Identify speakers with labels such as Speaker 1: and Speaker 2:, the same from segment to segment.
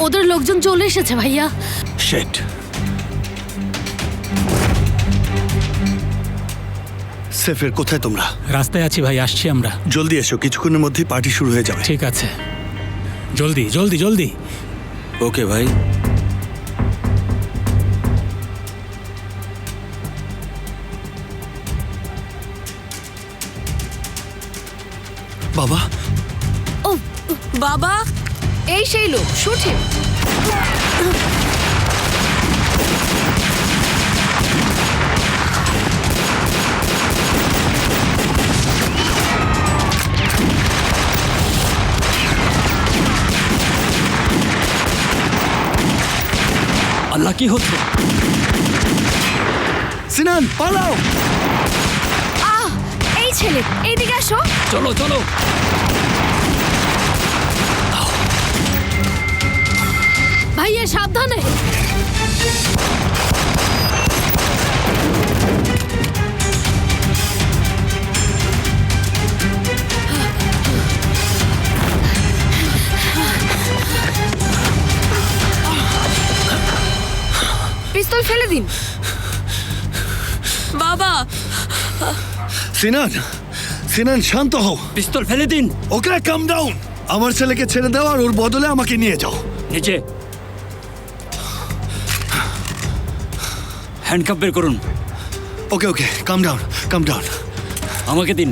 Speaker 1: ওদের লোকজন চলে এসেছে ভাইয়া।
Speaker 2: শিট। সেফের কোথায় তোমরা?
Speaker 3: রাস্তায় আছি ভাই, আসছি আমরা।
Speaker 2: জলদি এসো, কিছুক্ষণের মধ্যেই পার্টি শুরু হয়ে যাবে।
Speaker 3: ঠিক আছে, জলদি জলদি জলদি।
Speaker 4: ওকে ভাই।
Speaker 2: বাবা,
Speaker 1: ও বাবা, এই সেই লোক, শুট হিম।
Speaker 4: আল্লাহ, কি হচ্ছে?
Speaker 2: সিনান পালাও।
Speaker 1: এই ছেলে, এইদিকে আসো।
Speaker 4: চলো চলো।
Speaker 1: ভাইয়া সাবধানে। পিস্তল ফেলে দিন। বাবা।
Speaker 2: সিনান, সিনান শান্ত হও।
Speaker 4: পিস্তল ফেলে দিন।
Speaker 2: ওকে, কাম ডাউন। আমার ছেলেকে ছেড়ে দাও আর ওর বদলে আমাকে নিয়ে যাও।
Speaker 4: নিচে হ্যান্ডকাপ বের করুন।
Speaker 2: Okay okay, calm down, calm down.
Speaker 4: আমাকে দিন।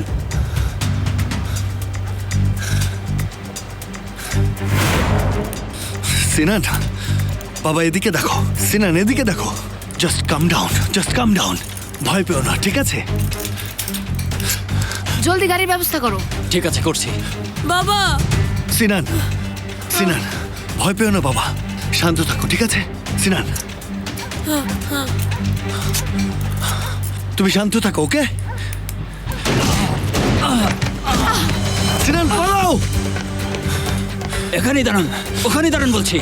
Speaker 2: সিনান, বাবা এদিকে দেখো। সিনান এদিকে দেখো। Just calm down, just calm down. ভয় পেও না, ঠিক আছে?
Speaker 1: জলদি গাড়ির ব্যবস্থা করো।
Speaker 4: ঠিক আছে, করছি।
Speaker 1: বাবা।
Speaker 2: সিনান, সিনান ভয় পেও না বাবা, শান্ত থাকো, ঠিক আছে? সিনান তুমি শান্ত থাকো, ওকে? সিনান পালাও।
Speaker 4: এখানেই দাঁড়ান, ওখানেই দাঁড়ান বলছি।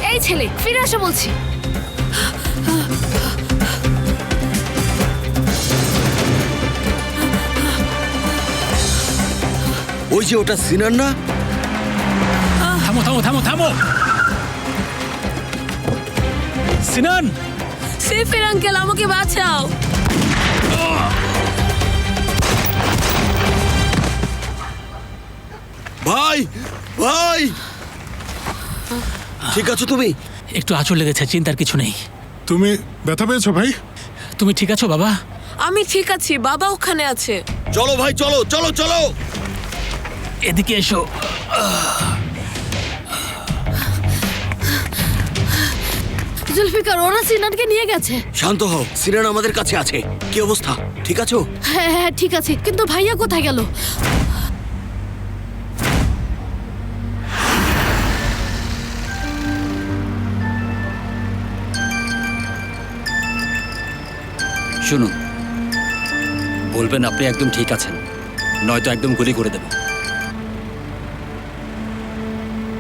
Speaker 1: এই ছেলে, ফিরে আসো বলছি।
Speaker 4: ওই যে ওটা সিনান না?
Speaker 3: থামো থামো থামো থামো। সিনান,
Speaker 1: সেফের আঙ্কেল, আমাকে বাঁচাও।
Speaker 4: ভাই, ভাই, ঠিক আছো তুমি?
Speaker 3: একটু আঁচড় লেগেছে, চিন্তার কিছু নেই।
Speaker 5: তুমি ব্যথা পেয়েছো ভাই?
Speaker 3: তুমি ঠিক আছো বাবা?
Speaker 1: আমি ঠিক আছি, বাবা ওখানে আছে।
Speaker 4: চলো ভাই, চলো চলো চলো।
Speaker 3: এদিকে এসো।
Speaker 1: জুলফিকার, ওরা সিনানকে নিয়ে গেছে।
Speaker 4: শান্ত হও, সিনান আমাদের কাছে আছে। কি অবস্থা, ঠিক আছো?
Speaker 1: হ্যাঁ হ্যাঁ ঠিক আছে, কিন্তু ভাইয়া কোথায় গেল?
Speaker 4: শুনুন, বলবেন আপনি একদম ঠিক আছেন, নয়তো একদম গুলি করে দেব।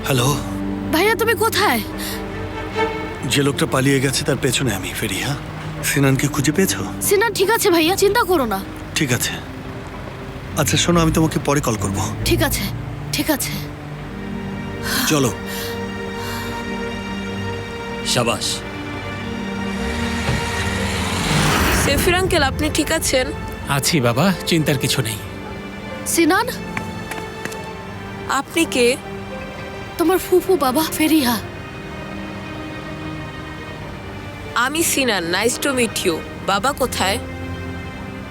Speaker 2: হ্যালো,
Speaker 1: ভাইয়া তুমি কোথায়?
Speaker 2: যে লোকটা পালিয়ে গেছে তার পেছনে আমি, ফেরিয়া। সিনানকে খুঁজে পেয়েছো?
Speaker 1: সিনান ঠিক আছে ভাইয়া, চিন্তা করো না।
Speaker 2: ঠিক আছে। আচ্ছা শোনো, আমি তোমাকে পরে কল করব।
Speaker 1: ঠিক আছে, ঠিক আছে।
Speaker 4: চলো। শাবাশ।
Speaker 1: সেফির আঙ্কেল, আপনি ঠিক আছেন?
Speaker 3: আছি বাবা, চিন্তার কিছু নেই।
Speaker 1: সিনান, আপনি কে? তোমার ফুফু বাবা, ফেরিয়া।
Speaker 6: আমি সিনান, নাইস টু মিট ইউ। বাবা কোথায়?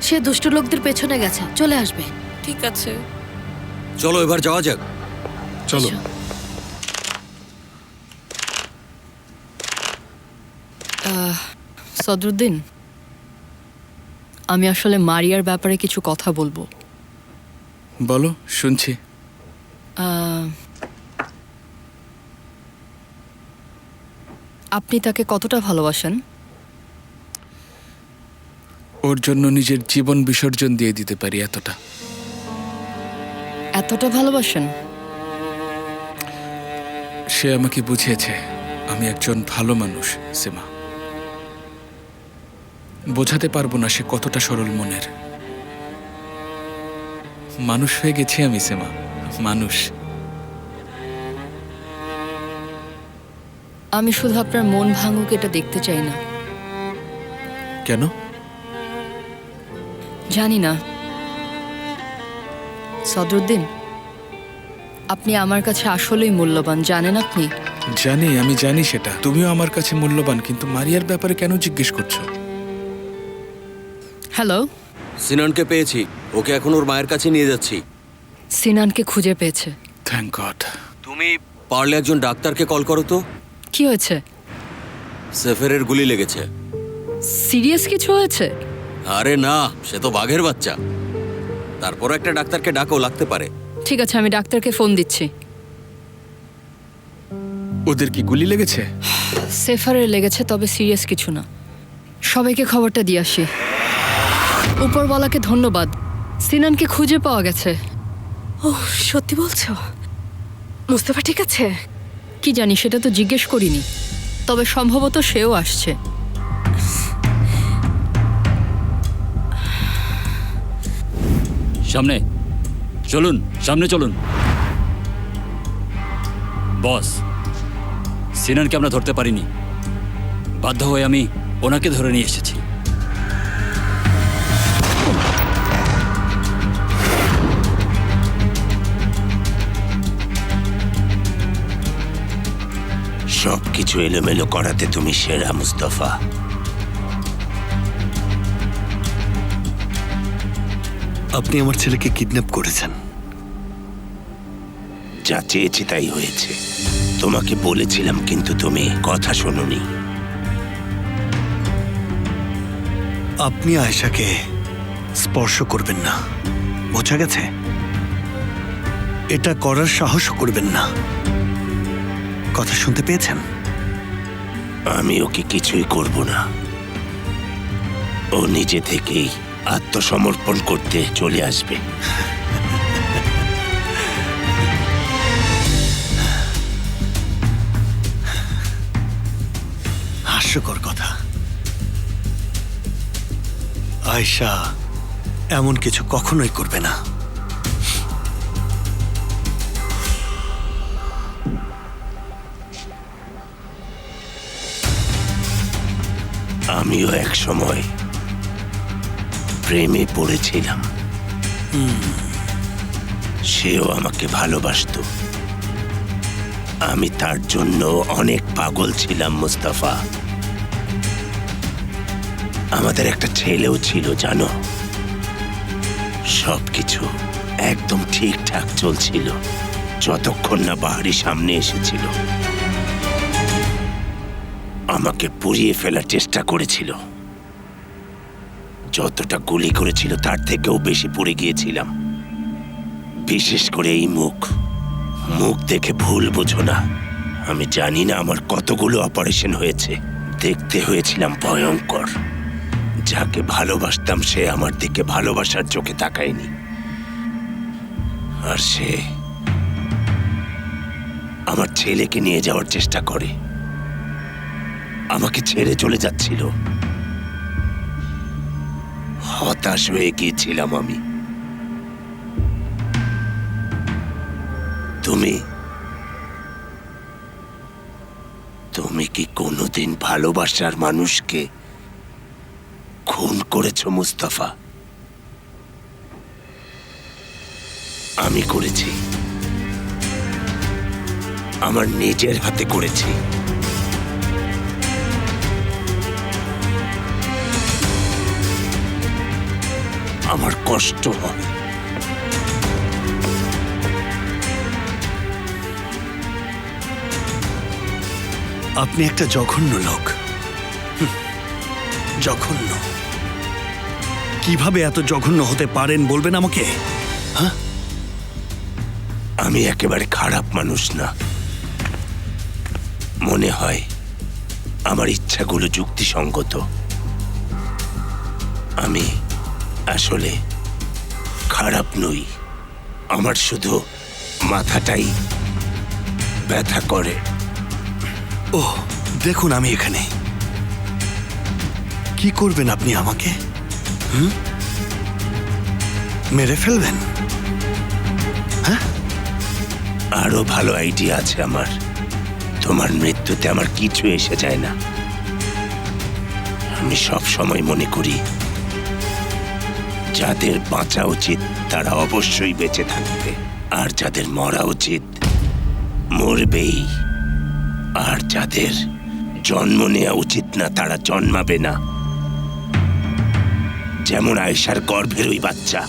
Speaker 1: সে দুষ্ট লোকদের পেছনে গেছে, চলে আসবে।
Speaker 6: ঠিক আছে,
Speaker 4: চলো এবার যাওয়া যাক।
Speaker 5: চলো।
Speaker 7: সদরুদ্দিন, আমি আসলে মারিয়ার ব্যাপারে কিছু কথা বলবো।
Speaker 8: বলো, শুনছি।
Speaker 7: আপনি তাকে কতটা ভালোবাসেন?
Speaker 8: ওর জন্য নিজের জীবন বিসর্জন দিয়ে দিতে পারি, এতটা।
Speaker 7: এতটা ভালোবাসেন?
Speaker 8: সে আমাকে বুঝিয়েছে আমি একজন ভালো মানুষ, সীমা। বোঝাতে পারবো না সে কতটা সরল মনের। মানুষ হয়ে গেছি আমি সেমা, মানুষ।
Speaker 7: আমি শুধু আপনার মন ভাঙুক এটা দেখতে চাই না।
Speaker 8: কেন?
Speaker 7: জানি না সদরুদ্দিন, আপনি আমার কাছে আসলেই মূল্যবান, জানেন আপনি?
Speaker 8: জানি, আমি জানি সেটা। তুমিও আমার কাছে মূল্যবান, কিন্তু মারিয়ার ব্যাপারে কেন জিজ্ঞেস করছো?
Speaker 7: হ্যালো,
Speaker 9: সিনানকে পেয়েছি, ওকে এখন ওর মায়ের কাছে নিয়ে যাচ্ছি।
Speaker 7: সিনানকে খুঁজে পেয়েছে।
Speaker 8: Thank god.
Speaker 9: তুমি পারলে একজন ডাক্তারকে কল করো তো।
Speaker 7: কি হয়েছে?
Speaker 9: সেফেরের গুলি লেগেছে।
Speaker 7: সিরিয়াস কিছু হয়েছে?
Speaker 9: আরে না, সে তো বাঘের বাচ্চা। তারপর একটা ডাক্তারকে ডাকো, লাগতে পারে।
Speaker 7: ঠিক আছে, আমি ডাক্তারকে ফোন দিচ্ছি।
Speaker 8: ওদের কি গুলি লেগেছে?
Speaker 7: সেফারের লেগেছে, তবে সিরিয়াস কিছু না। সবাইকে খবরটা দিয়ে আসি। উপরওয়ালাকে ধন্যবাদ, সিনানকে খুঁজে পাওয়া গেছে।
Speaker 1: ও সত্যি বলছো? মুস্তাফা ঠিক আছে?
Speaker 7: কি জানি, সেটা তো জিজ্ঞেস করিনি, তবে সম্ভবত সেও আসছে।
Speaker 4: সামনে চলুন, সামনে চলুন। বস, সিনানকে আমরা ধরতে পারিনি, বাধ্য হয়ে আমি ওনাকে ধরে নিয়ে এসেছি।
Speaker 10: সবকিছু এলোমেলো করাতে তুমি সেরা মুস্তাফা।
Speaker 2: আপনি আমার ছেলেকে কিডন্যাপ করেছেন।
Speaker 10: যা চেয়েছি তাই হয়েছে। তোমাকে বলেছিলাম, কিন্তু তুমি কথা শোনোনি।
Speaker 2: আপনি আয়েশাকে স্পর্শ করবেন না, বোঝা গেছে? এটা করার সাহস করবেন না। কথা শুনতে পেয়েছেন?
Speaker 10: আমি ওকে কিছুই করব না। ও নিজে থেকেই আত্মসমর্পণ করতে চলে আসবে।
Speaker 2: হাস্যকর কথা। আয়েশা এমন কিছু কখনোই করবে না।
Speaker 10: আমিও এক সময় প্রেমে পড়েছিলাম। সেও আমাকে ভালোবাসতো। আমি তার জন্য অনেক পাগল ছিলাম মুস্তাফা। আমাদের একটা ছেলেও ছিল, জানো। সবকিছু একদম ঠিকঠাক চলছিল যতক্ষণ না বাহারি সামনে এসেছিল। আমাকে পুড়িয়ে ফেলার চেষ্টা করেছিল। যতটা গুলি করেছিল তার থেকেও বেশি পুড়ে গিয়েছিলাম। বিশেষ করে এই মুখ দেখে ভুল বুঝো না। আমি জানি না আমার কতগুলো অপারেশন হয়েছে। দেখতে হয়েছিলাম ভয়ঙ্কর। যাকে ভালোবাসতাম সে আমার দিকে ভালোবাসার চোখে তাকায়নি। আর সে আমার ছেলেকে নিয়ে যাওয়ার চেষ্টা করে। আমাকে ছেড়ে চলে যাচ্ছিল। হতাশ হয়ে গিয়েছিলাম আমি। তুমি কি কোনোদিন ভালোবাসার মানুষকে খুন করেছো মুস্তাফা? আমি করেছি। আমার নিজের হাতে করেছি। আমার কষ্ট হয়।
Speaker 2: আপনি একটা জঘন্য লোক। জঘন্য। কিভাবে এত জঘন্য হতে পারেন বলবেন আমাকে? হ্যাঁ,
Speaker 10: আমি একেবারে খারাপ মানুষ না। মনে হয় আমার ইচ্ছাগুলো যুক্তিসঙ্গত। আমি আসলে খারাপ নই। আমার শুধু মাথাটাই ব্যথা করে।
Speaker 2: ও দেখুন, আমি এখানে। কি করবেন আপনি আমাকে? মেরে ফেলবেন?
Speaker 10: আরো ভালো আইডিয়া আছে আমার। তোমার মৃত্যুতে আমার কিছু এসে যায় না। আমি সব সময় মনে করি যাদের বাঁচা উচিত তারা অবশ্যই বেঁচে থাকবে, আর যাদের মরা উচিত মরবেই, আর যাদের জন্ম নেওয়া উচিত না তারা জন্মাবে না। যেমন আয়েশার গর্ভের ওই বাচ্চা।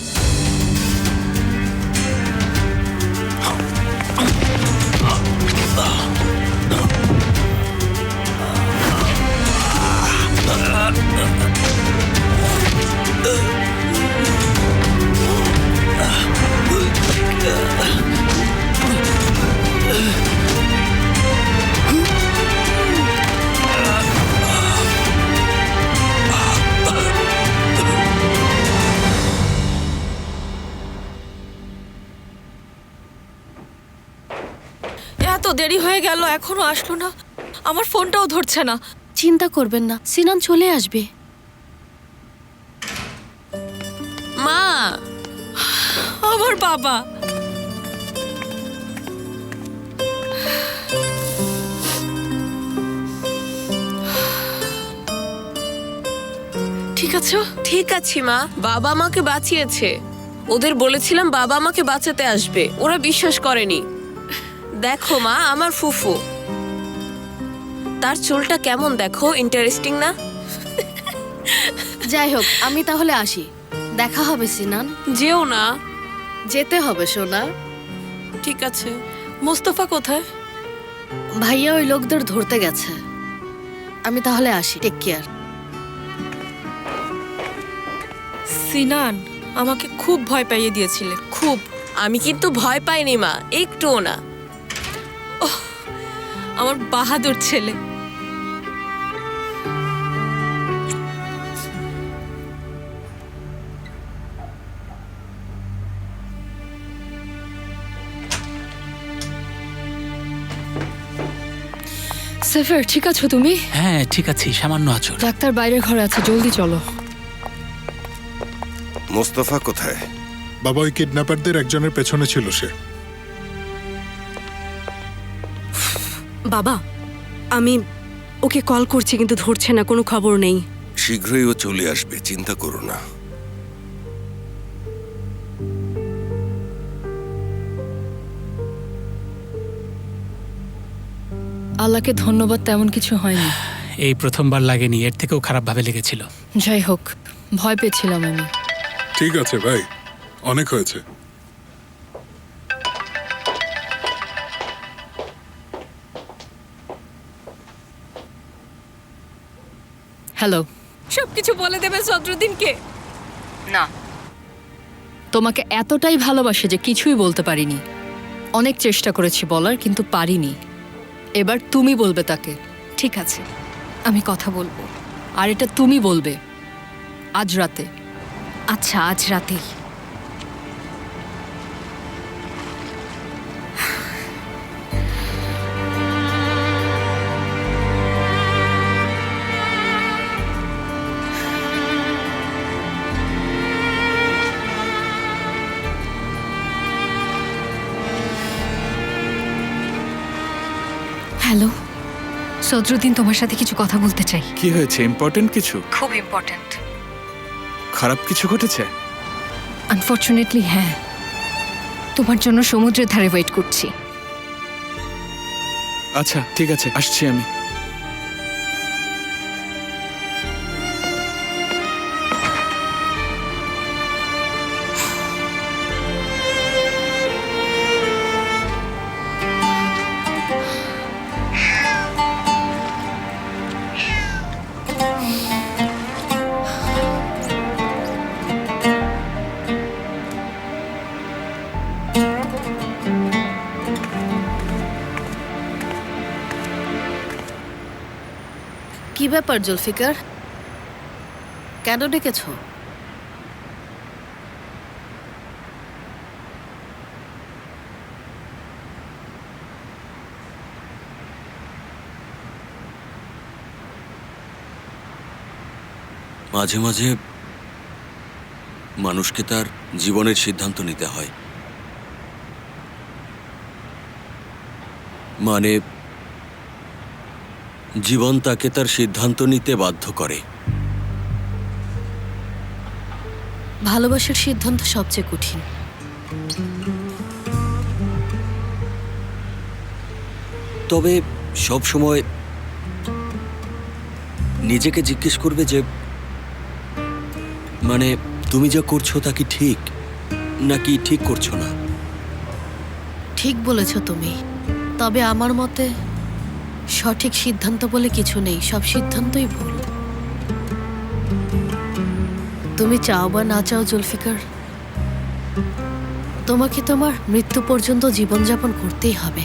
Speaker 6: এত দেরি হয়ে গেল, এখনো আসলো না। আমার ফোনটাও ধরছে না।
Speaker 1: চিন্তা করবেন না, সিনান চলে আসবে।
Speaker 6: মা, আমার বাবা। ঠিক আছো? ঠিক আছি মা। বাবা আমাকে বাঁচিয়েছে। ওদের বলেছিলাম বাবা আমাকে বাঁচাতে আসবে, ওরা বিশ্বাস করেনি। দেখো মা, আমার ফুফু, তার চুলটা কেমন দেখো, ইন্টারেস্টিং না?
Speaker 1: যাই হোক, আমি তাহলে আসি। দেখা হবে সিনান।
Speaker 6: যেও না।
Speaker 1: যেতে হবে সোনা।
Speaker 6: ঠিক আছে। মোস্তফা কোথায়?
Speaker 1: ভাইয়া ওই লোকদের ধরতে গেছে। আমি তাহলে আসি। Take care.
Speaker 6: সিনান আমাকে খুব ভয় পাইয়ে দিয়েছিলে, খুব। আমি কিন্তু ভয় পাইনি মা, একটুও না। ওহ, আমার বাহাদুর ছেলে।
Speaker 7: সেফার, ঠিক আছো তুমি?
Speaker 3: হ্যাঁ ঠিক আছি, সামান্য আচর।
Speaker 7: ডাক্তার বাইরের ঘরে আছে, জলদি চলো।
Speaker 5: মোস্তফা কোথায়? বাবা, ওই কিডন্যাপারদের একজনের পেছনে ছিল সে।
Speaker 11: বাবা, আমি ওকে কল করছি কিন্তু ধরছে না, কোনো খবর নেই।
Speaker 5: শীঘ্রই ও চলে আসবে, চিন্তা করো না।
Speaker 7: আল্লাহকে ধন্যবাদ, তেমন কিছু হয়নি।
Speaker 3: এই প্রথমবার লাগেনি, এর থেকেও খারাপভাবে লেগেছিল।
Speaker 7: যাই হোক, ভয় পেয়েছিলাম আমি।
Speaker 5: ঠিক আছে ভাই, অনেক হয়েছে।
Speaker 7: হ্যালো।
Speaker 6: সবকিছু বলে দেবে সদরুদ্দিনকে?
Speaker 7: না, তোমাকে এতটাই ভালোবাসে যে কিছুই বলতে পারিনি। অনেক চেষ্টা করেছি বলার, কিন্তু পারিনি। এবার তুমি বলবে তাকে।
Speaker 1: ঠিক আছে, আমি কথা বলবো।
Speaker 7: আর এটা তুমি বলবে আজ রাতে।
Speaker 1: আচ্ছা, আজ রাতেই। হ্যালো, সদরুদ্দিন তোমার সাথে কিছু কথা বলতে চাই।
Speaker 8: কি হয়েছে? ইম্পর্টেন্ট কিছু?
Speaker 1: খুব ইম্পর্ট্যান্ট।
Speaker 8: খারাপ কিছু ঘটেছে?
Speaker 1: আনফর্চুনেটলি হ্যাঁ, তোমার জন্য সমুদ্রের ধারে ওয়েট করছি।
Speaker 8: আচ্ছা ঠিক আছে, আসছি আমি।
Speaker 1: কি ব্যাপার জুলফিকার, কেন ডেকেছো?
Speaker 9: মাঝে মাঝে মানুষকে তার জীবনের সিদ্ধান্ত নিতে হয়। মানে জীবন তাকে তার সিদ্ধান্ত নিতে বাধ্য করে।
Speaker 7: ভালোবাসার সিদ্ধান্ত সবচেয়ে কঠিন।
Speaker 9: তবে সব সময় নিজেকে জিজ্ঞেস করবে যে মানে তুমি যা করছো তা কি ঠিক নাকি ঠিক করছো না।
Speaker 7: ঠিক বলেছ তুমি, তবে আমার মতে সঠিক সিদ্ধান্ত বলে কিছু নেই, সব সিদ্ধান্তই ভুল। তুমি চাও বা না চাও জুলফিকার, তোমাকে তোমার মৃত্যু পর্যন্ত জীবনযাপন করতেই হবে।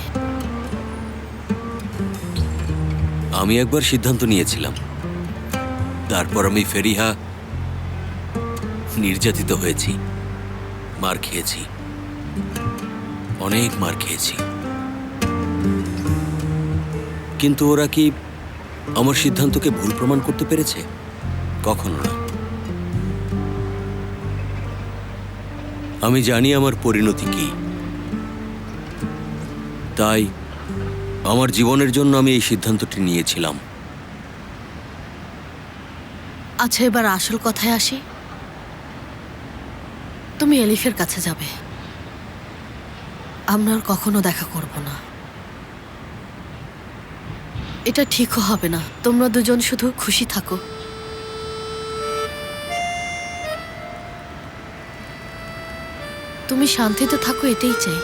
Speaker 9: আমি একবার সিদ্ধান্ত নিয়েছিলাম, তারপর আমি ফেরিহা নির্যাতিত হয়েছি, মার খেয়েছি, অনেক মার খেয়েছি। কিন্তু ওরা কি আমার সিদ্ধান্তকে ভুল প্রমাণ করতে পেরেছে? কখনো না। আমি জানি আমার পরিণতি কি, তাই আমার জীবনের জন্য আমি এই সিদ্ধান্তটি নিয়েছিলাম।
Speaker 7: আচ্ছা, এবার আসল কথায় আসি। তুমি এলিফের কাছে যাবে, আমরা আর কখনো দেখা করব না। এটা ঠিকও হবে না। তোমরা দুজন শুধু খুশি থাকো। তুমি শান্তিতে থাকো, এটাই চাই।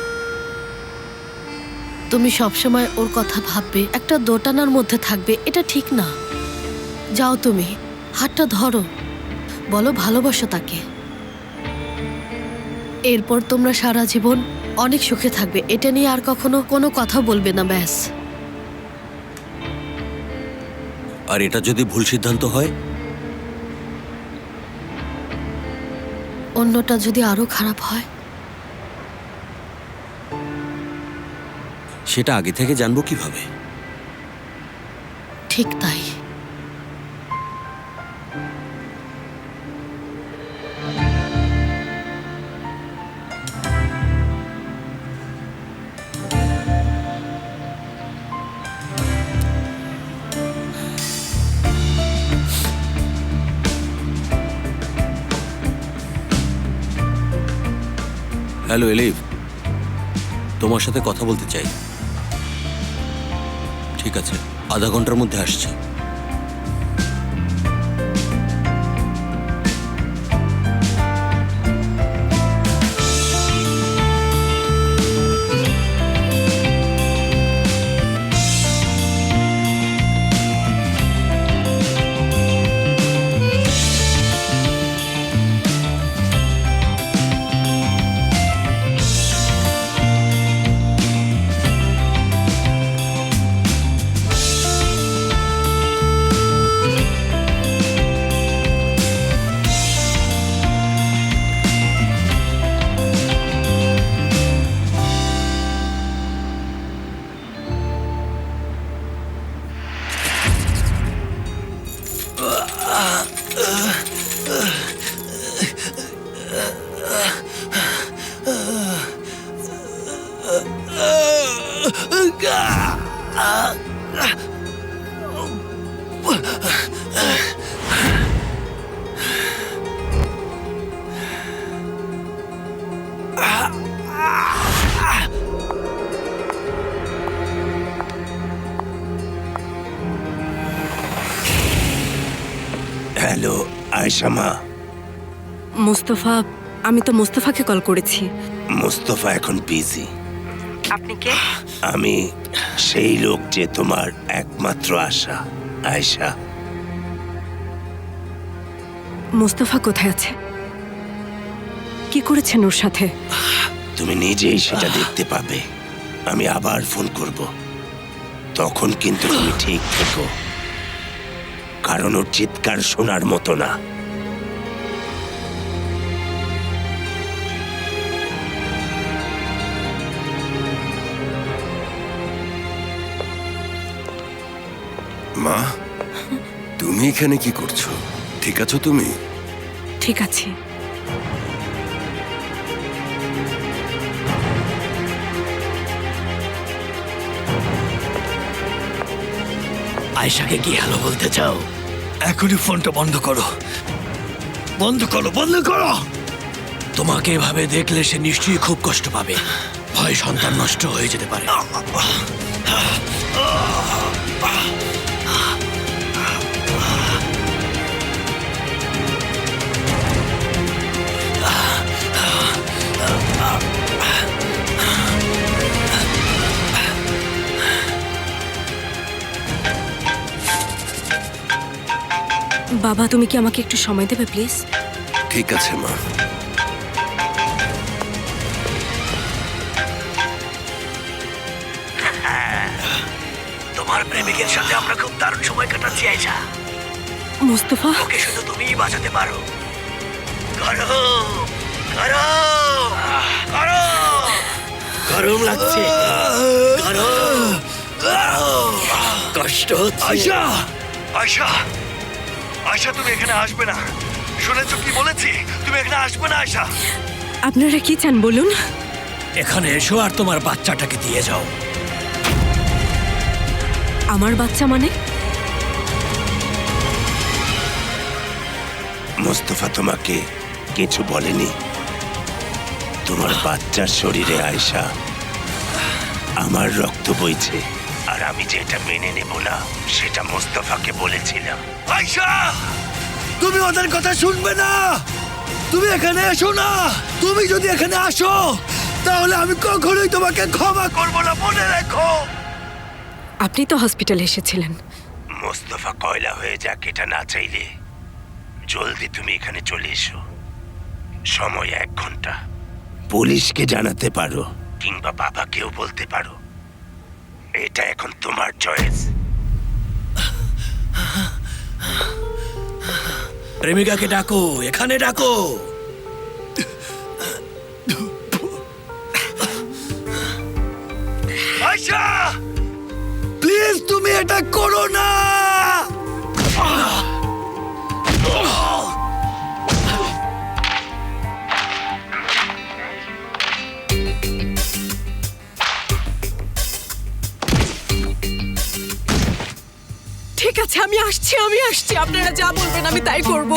Speaker 7: তুমি সবসময় ওর কথা ভাববে, একটা দোটানার মধ্যে থাকবে, এটা ঠিক না। যাও, তুমি হাতটা ধরো, বলো ভালোবাসো তাকে। এরপর তোমরা সারা জীবন অনেক সুখে থাকবে। এটা নিয়ে আর কখনো কোনো কথা বলবে না, ব্যাস।
Speaker 9: আর এটা যদি ভুল সিদ্ধান্ত হয়?
Speaker 7: অন্যটা যদি আরো খারাপ হয়?
Speaker 9: সেটা আগে থেকে জানবো কিভাবে?
Speaker 7: ঠিক তাই।
Speaker 9: হ্যালো এলিফ, তোমার সাথে কথা বলতে চাই। ঠিক আছে, আধা ঘন্টার মধ্যে আসছি।
Speaker 10: হ্যালো আয়েশা মা।
Speaker 11: মুস্তফা, আমি তো মুস্তফাকে কল করেছি।
Speaker 10: মুস্তফা এখন বিজি।
Speaker 11: আপনি কে?
Speaker 10: আমি সেই লোক যে তোমার একমাত্র আশা, আয়েশা।
Speaker 11: মুস্তফা কোথায় আছে? কি করেছেন ওর সাথে?
Speaker 10: তুমি নিজেই সেটা দেখতে পাবে। আমি আবার ফোন করব, তখন কিন্তু তুমি ঠিক থেকো, কারণ ওর চিৎকার শোনার মতো না।
Speaker 12: মা, তুমি এখানে কি করছো?
Speaker 10: ঠিক আছো তুমি?
Speaker 11: ঠিক আছে।
Speaker 2: আয়শাকে কি হ্যালো বলতে চাও? এখনই ফোনটা বন্ধ করো, বন্ধ করো, বন্ধ করো। তোমাকে এভাবে দেখলে সে নিশ্চয়ই খুব কষ্ট পাবে। ভয় সন্তান নষ্ট হয়ে যেতে পারে।
Speaker 11: বাবা, তুমি কি আমাকে একটু সময় দেবে প্লিজ?
Speaker 10: ঠিক আছে মা।
Speaker 2: তোমার প্রেমিকের সাথে আমরা খুব দারুণ সময় কাটাচ্ছি আয়শা।
Speaker 11: মুস্তফা,
Speaker 2: ওকে শুধু তুমিই বাঁচাতে পারো। গরম গরম গরম গরম লাগছে, গরম গরম, কষ্ট হচ্ছে। আয়শা, আয়শা, আয়শা, তুমি এখানে আসবে না। শুনেছো কি বলেছি? তুমি এখানে আসবে না আয়শা।
Speaker 11: আপনারা কি চান বলুন?
Speaker 2: এখানে এসো আর তোমার বাচ্চাটাকে দিয়ে যাও।
Speaker 11: আমার বাচ্চা মানে?
Speaker 10: মোস্তফা তোমাকে কিছু বলেনি? তোমার বাচ্চার শরীরে আয়শা আমার রক্ত বইছে, আর আমি যেটা মেনে নেব না সেটা মোস্তফাকে বলেছিলাম।
Speaker 2: আয়শা, তুমি ওদের কথা শুনবে না। তুমি এখানে এসো না। তুমি যদি এখানে আসো তাহলে আমি কখনোই তোমাকে ক্ষমা করব না, মনে রেখো।
Speaker 11: আপনি তো হসপিটালে এসেছিলেন।
Speaker 10: মোস্তফা কয়লা হয়ে যাক এটা না চাইলে। জলদি তুমি এখানে চলে এসো। সময় 1 ঘন্টা। পুলিশকে জানাতে পারো কিংবা বাবাকেও বলতে পারো। এটা এখন তোমার চয়েস।
Speaker 2: প্রেমিকাকে ডাকো, এখানে ডাকো। আয়শা, প্লিজ তুমি এটা করো না।
Speaker 11: ঠিক আছে, আমি আসছি, আপনারা যা বলবেন আমি তাই করব।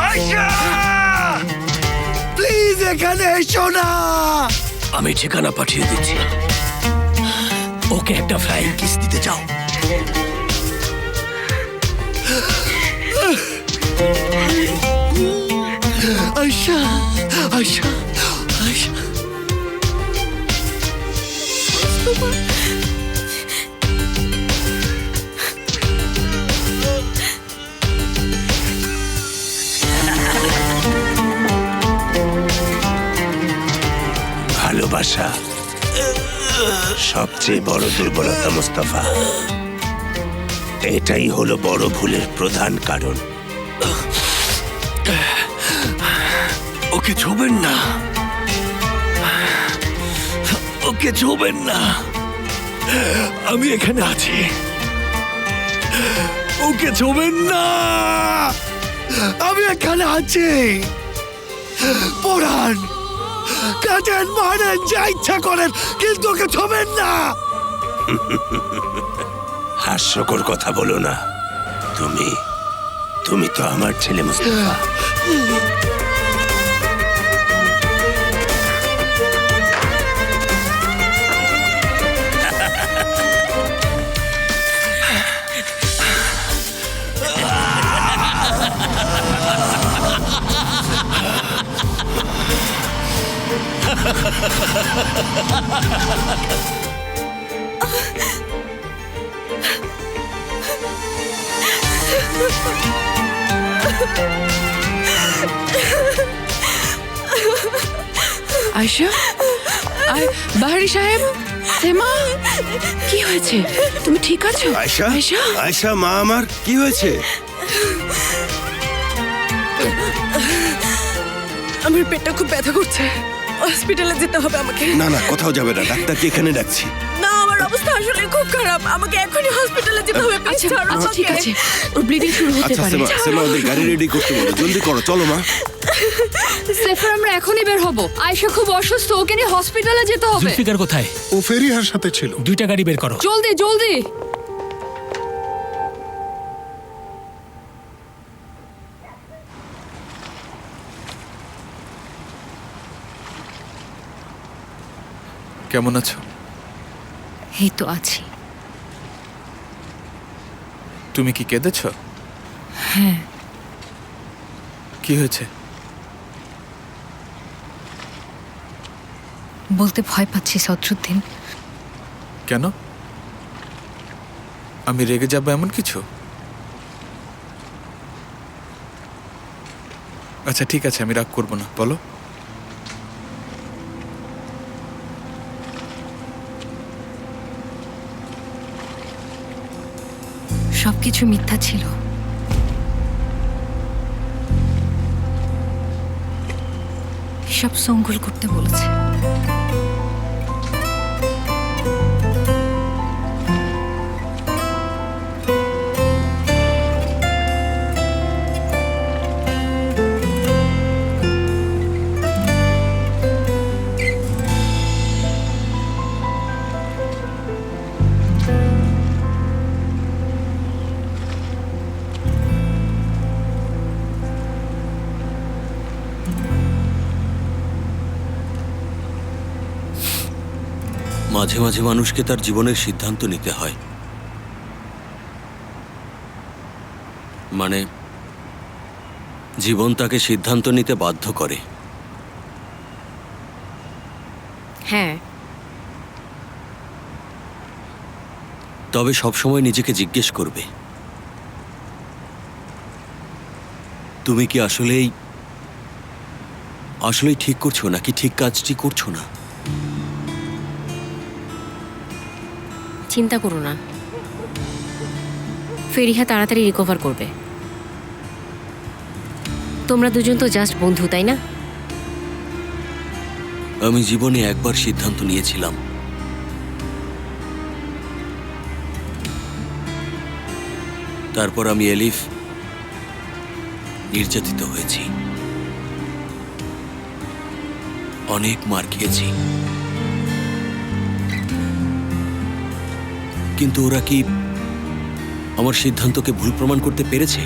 Speaker 2: আয়শা, প্লিজ এখানে এসো না। আমি ঠিকানা পাঠিয়ে দিচ্ছি। ওকে একটা ফ্লাইং কিস দিতে চাও? আয়শা, আয়শা, আয়শা।
Speaker 10: ভালোবাসা সবচেয়ে বড় দুর্বলতা মোস্তফা। এটাই হলো বড় ভুলের প্রধান কারণ।
Speaker 2: ওকে ছোবেন না, ওকে ছোবেন না। আমি এখানে আছি। ওকে ছোবেন না, আমি এখানে আছি। পড়ান, কাটেন, মারেন, যা ইচ্ছা করেন, কিন্তু ওকে ছোবেন না।
Speaker 10: হাস্যকর কথা বলো না। তুমি তো আমার ছেলে মুস্তাফা।
Speaker 12: আয়শা, বাহারি সাহেব, সেমা, কি হয়েছে? তুমি ঠিক আছো?
Speaker 10: আয়শা,
Speaker 12: আয়শা,
Speaker 10: আয়শা, মা আমার, কি হয়েছে?
Speaker 11: আমার পেটটা খুব ব্যথা করছে, হসপিটালে যেতে হবে আমাকে।
Speaker 10: না না, কোথাও যাবে না, ডাক্তারকে এখানে ডাকছি।
Speaker 11: না, আমার অবস্থা
Speaker 6: অবস্থা আসলে খুব খারাপ, আমাকে এখনই হসপিটালে যেতে হবে।
Speaker 12: আচ্ছা আচ্ছা ঠিক আছে, ওর ব্লিডিং শুরু হতে
Speaker 10: আচ্ছা
Speaker 12: পারে।
Speaker 10: সেমা সেমা ওদের গাড়ি রেডি করতে বলো, জলদি করো, চলো মা।
Speaker 7: সেফার আমরা এখনই বের হব। আয়েশা খুব অসুস্থ, ওকে নিয়ে হসপিটালে যেতে হবে।
Speaker 3: জুলফিকার কোথায়?
Speaker 5: ও ফেরিহার সাথে ছিল।
Speaker 3: 2টা গাড়ি বের করো।
Speaker 7: জলদি জলদি।
Speaker 8: কেমন আছো?
Speaker 1: এই তো আছি।
Speaker 8: তুমি কি কেঁদেছ?
Speaker 1: হ্যাঁ,
Speaker 8: কি হয়েছে?
Speaker 1: বলতে ভয় পাচ্ছি সদরুদ্দিন।
Speaker 8: কেন? আমি রেগে যাবো এমন কিছু? আচ্ছা ঠিক আছে, আমি রাগ করবো না, বলো।
Speaker 1: সবকিছু মিথ্যা ছিল। সব সঙ্গল করতে বলেছে।
Speaker 9: মাঝে মাঝে মানুষকে তার জীবনের সিদ্ধান্ত নিতে হয়। মানে জীবন তাকে সিদ্ধান্ত নিতে বাধ্য করে।
Speaker 6: হ্যাঁ,
Speaker 9: তবে সবসময় নিজেকে জিজ্ঞেস করবে, তুমি কি আসলেই ঠিক করছো নাকি ঠিক কাজটি করছো না?
Speaker 6: চিন্তা করো না, ফেরিহা তাড়াতাড়ি রিকভার করবে। তোমরা দুজন তো জাস্ট বন্ধু, তাই না?
Speaker 9: আমি জীবনে একবার সিদ্ধান্ত নিয়েছিলাম, তারপর আমি এলিফ নির্যাতিত হয়েছি, অনেক মার খেয়েছি। কিন্তু ওরা কি আমার সিদ্ধান্তকে ভুল প্রমাণ করতে পেরেছে?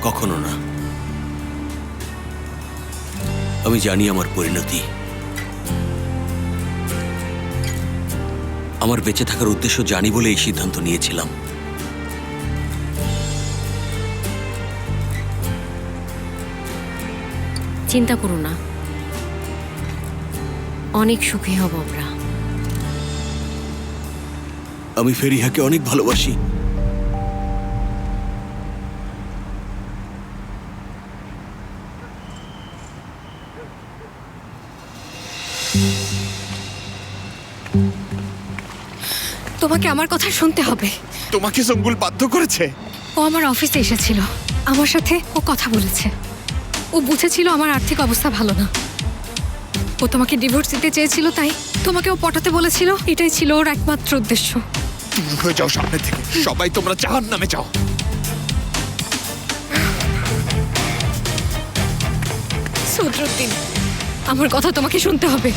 Speaker 9: কখনো না। আমি জানি আমার পরিণতি। আমার বেঁচে থাকার উদ্দেশ্য জানি বলে এই সিদ্ধান্ত নিয়েছিলাম।
Speaker 6: চিন্তা করো না, অনেক সুখী হব আমরা।
Speaker 9: আমি ফেরিহাকে অনেক ভালোবাসি।
Speaker 1: তোমাকে আমার কথা শুনতে হবে।
Speaker 8: তোমাকে সঙ্গুল বাধ্য করেছে?
Speaker 1: ও আমার অফিসে এসেছিল, আমার সাথে ও কথা বলেছে। ও বুঝেছিল আমার আর্থিক অবস্থা ভালো না। ও তোমাকে ডিভোর্স দিতে চেয়েছিল, তাই তোমাকে ও পটাতে বলেছিল। এটাই ছিল ওর একমাত্র উদ্দেশ্য।
Speaker 8: দূর হয়ে যাও সামনে থেকে, সবাই তোমরা জাহান্নামে যাও।
Speaker 1: সদরুদ্দিন, আমার কথা তোমাকে শুনতে হবে।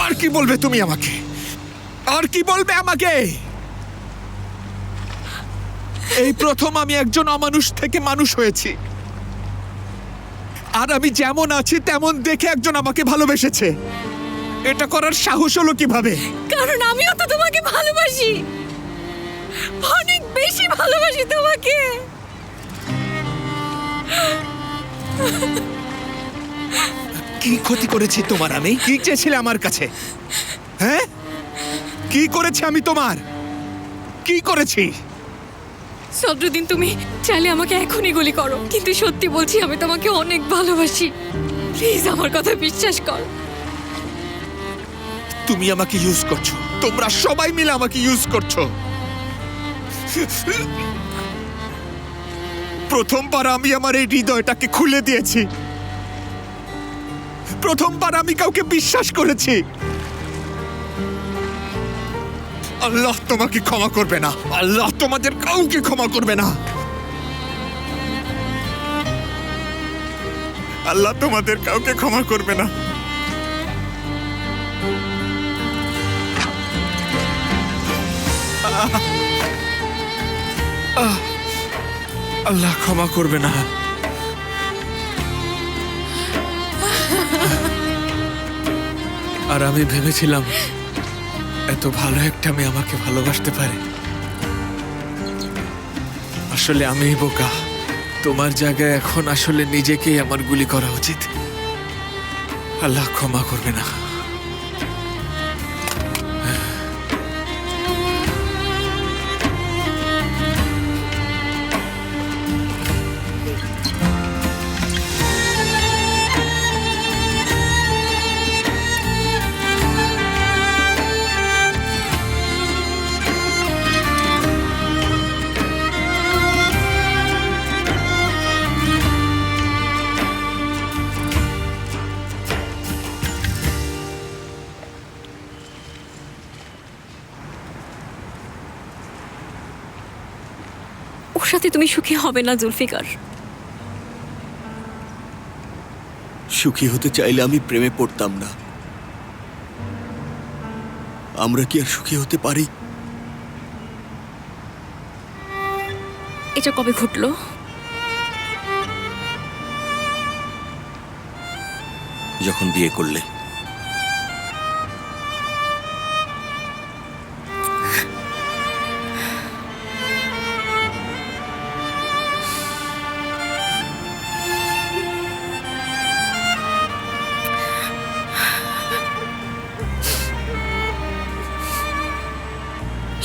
Speaker 8: আর কি বলবে তুমি আমাকে? আর কি বলবে আমাকে? এই প্রথম আমি একজন অমানুষ থেকে মানুষ হয়েছি, আর আমি যেমন আছি তেমন দেখে একজন আমাকে ভালোবেসেছে। এটা করার সাহস হলো কিভাবে?
Speaker 6: কারণ আমিও তো তোমাকে ভালোবাসি, অনেক বেশি ভালোবাসি তোমাকে।
Speaker 8: কি ক্ষতি করেছি তোমার আমি? কি চেয়েছিলে আমার কাছে? হ্যাঁ, কি করেছি আমি তোমার? কি করেছি?
Speaker 1: সদরুদ্দিন, তুমি চাইলে আমাকে এখনই গুলি করো, কিন্তু সত্যি বলছি আমি তোমাকে অনেক ভালোবাসি। প্লিজ আমার কথা বিশ্বাস কর।
Speaker 8: তুমি আমাকে ইউজ করছো, তোমরা সবাই মিলে আমাকে ইউজ করছো। প্রথমবার আমি আমার এই হৃদয়টাকে খুলে দিয়েছি, প্রথমবার আমি কাউকে বিশ্বাস করেছি। আল্লাহ তোমাকে ক্ষমা করবে না, আল্লাহ তোমাদের কাউকে ক্ষমা করবে না। আল্লাহ তোমাদের কাউকে ক্ষমা করবে না। আল্লাহ ক্ষমা করবে না। আর আমি ভেবেছিলাম এত ভালো একটা মেয়ে আমাকে ভালোবাসতে পারে। আসলে আমিই বোকা। তোমার জায়গায় এখন আসলে নিজেকেই আমার গুলি করা উচিত। আল্লাহ ক্ষমা করবে না।
Speaker 11: ওর সাথে তুমি সুখী হবে না জুলফিকার।
Speaker 9: সুখী হতে চাইলে আমি প্রেমে পড়তাম না। আমরা কি আর সুখী হতে পারি?
Speaker 11: এটা কবে ঘটলো?
Speaker 9: যখন বিয়ে করলে।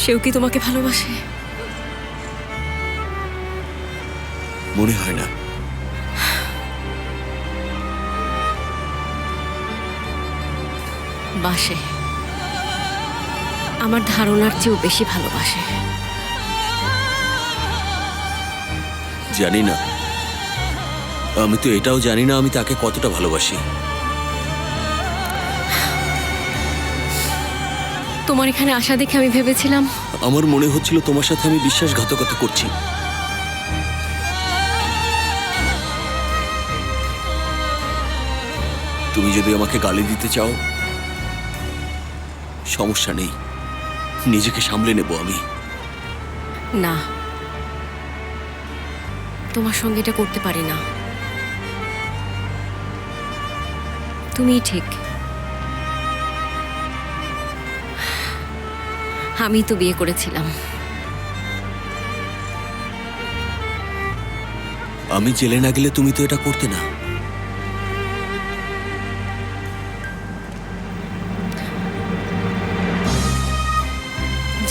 Speaker 11: সেও কি তোমাকে ভালোবাসে?
Speaker 9: মনে হয় না।
Speaker 11: বাসে, আমার ধারণার চেয়েও বেশি ভালোবাসে।
Speaker 9: জানি না। আমি তো এটাও জানি না আমি তাকে কতটা ভালোবাসি।
Speaker 11: তোমার এখানে আসা দেখে আমি ভেবেছিলাম
Speaker 9: আমার মনে হচ্ছিল তোমার সাথে আমি বিশ্বাসঘাতকতা করছি। তুমি যদি আমাকে গালি দিতে চাও সমস্যা নেই, নিজেকে সামলে নেব আমি।
Speaker 11: না, তোমার সঙ্গে এটা করতে পারি না। তুমিই ঠিক। আমি তো বিয়ে করেছিলাম।
Speaker 9: আমি জেলে না গেলে তুমি তো এটা করতে না।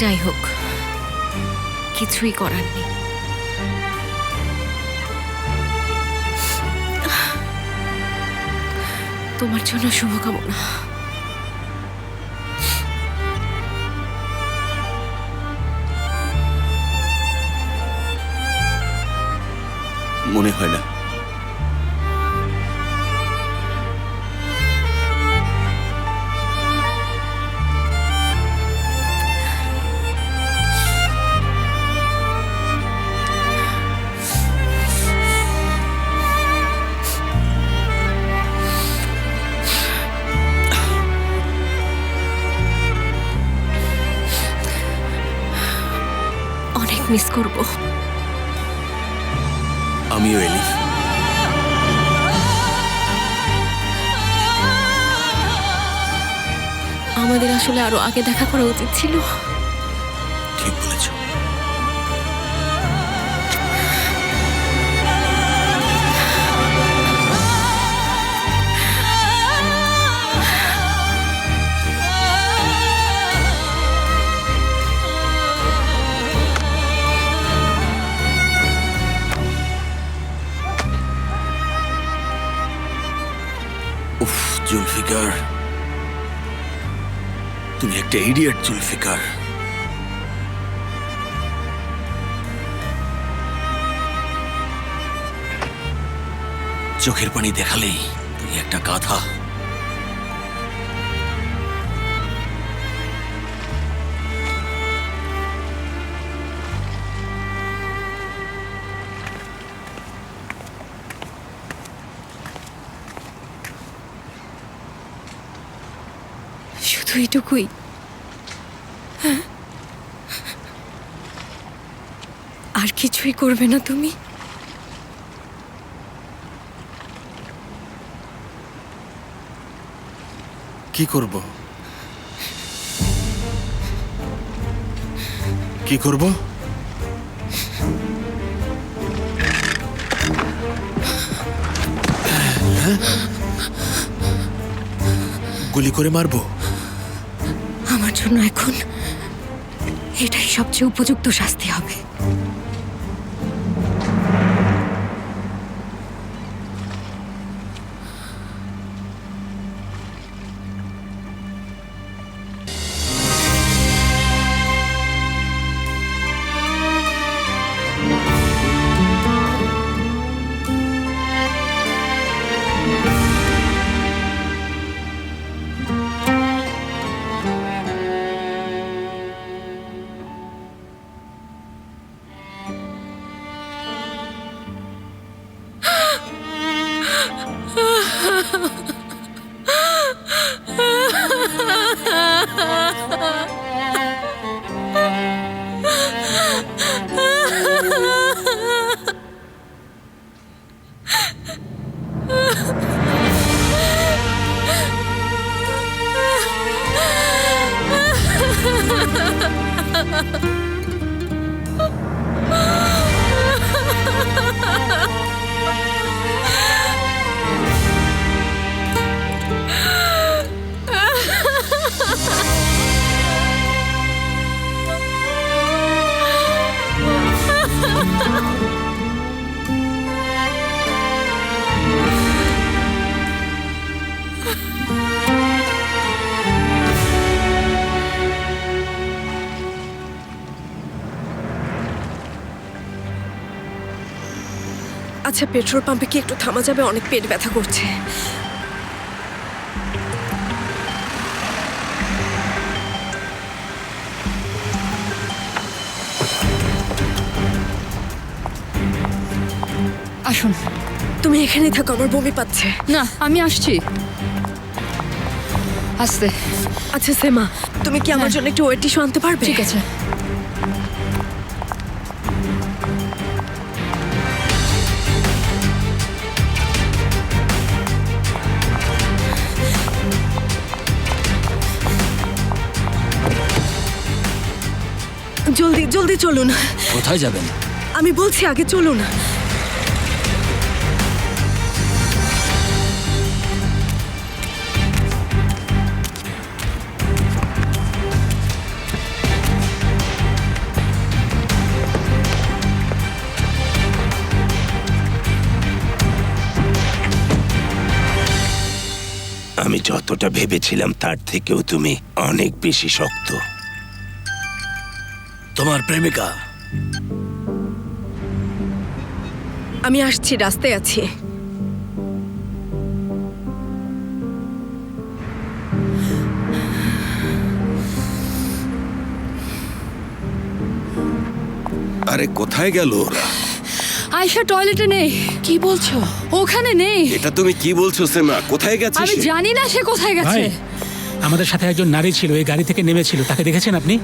Speaker 11: যাই হোক, কিছুই করার নেই। তোমার জন্য শুভকামনা।
Speaker 9: মনে হয় না।
Speaker 11: অনেক মিস করব।
Speaker 9: আমিও এলিফ।
Speaker 11: আমাদের আসলে আরো আগে দেখা করা উচিত ছিল।
Speaker 9: ঠিক বলেছো। উফ, জুলফিকার, তুমি একটা ইডিয়েট জুলফিকার। চোখের পানি দেখালেই তুমি একটা গাধা।
Speaker 1: শুধু এইটুকুই? হ্যাঁ? আর কিছুই করবে না তুমি?
Speaker 8: কি করব? কি করব? গুলি করে মারবো?
Speaker 1: আমার জন্য এখন এটাই সবচেয়ে উপযুক্ত শাস্তি হবে।
Speaker 11: আচ্ছা, পেট্রোল পাম্পে কি একটু থামা যাবে? অনেক পেট ব্যথা করছে।
Speaker 7: আসুন।
Speaker 11: তুমি এখানেই থাকো, আমার বমি পাচ্ছে।
Speaker 7: না, আমি আসছি। আস্তে।
Speaker 11: আচ্ছা সেমা, তুমি কি আমার জন্য একটু ওয়েট টিস্যু আনতে পারবে?
Speaker 7: ঠিক আছে।
Speaker 11: জলদি জলদি চলুন।
Speaker 4: কোথায় যাবেন?
Speaker 11: আমি বলছি আগে চলুন।
Speaker 10: আমি যতটা ভেবেছিলাম তার থেকেও তুমি অনেক বেশি শক্ত।
Speaker 2: তোমার প্রেমিকা?
Speaker 11: আমি আসছি, রাস্তায় আছি।
Speaker 8: আরে কোথায় গেল ওরা?
Speaker 7: আয়শা টয়লেটে নেই।
Speaker 12: কি বলছো?
Speaker 7: ওখানে নেই।
Speaker 8: এটা তুমি কি বলছো সেমা? কোথায় গেছে
Speaker 7: আমি জানি না সে কোথায় গেছে।
Speaker 3: ভাই, আমাদের সাথে একজন নারী ছিল, এই গাড়ি থেকে নেমেছিল, তাকে দেখেছেন আপনি?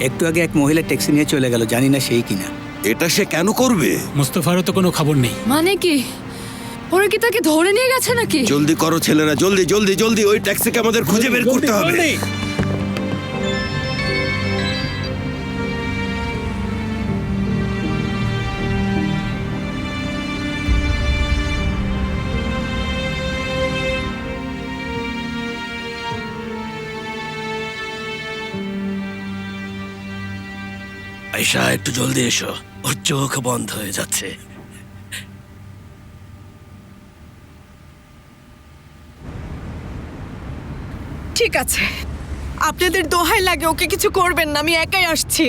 Speaker 13: একটু আগে এক মহিলা ট্যাক্সি নিয়ে চলে গেল, জানি না সেই কিনা।
Speaker 8: এটা সে কেন করবে?
Speaker 3: মোস্তফারও তো কোনো খবর নেই।
Speaker 7: মানে কি? ওরা কি তাকে ধরে নিয়ে গেছে নাকি?
Speaker 8: জলদি করো ছেলেরা, জলদি জলদি জলদি, ওই ট্যাক্সিকে আমাদের খুঁজে বের করতে হবে।
Speaker 2: আয়শা, একটু জলদি এসো, ওর চোখ বন্ধ হয়ে যাচ্ছে।
Speaker 11: ঠিক আছে, আপনাদের দোহাই লাগে ওকে কিছু করবেন না, আমি একাই আসছি।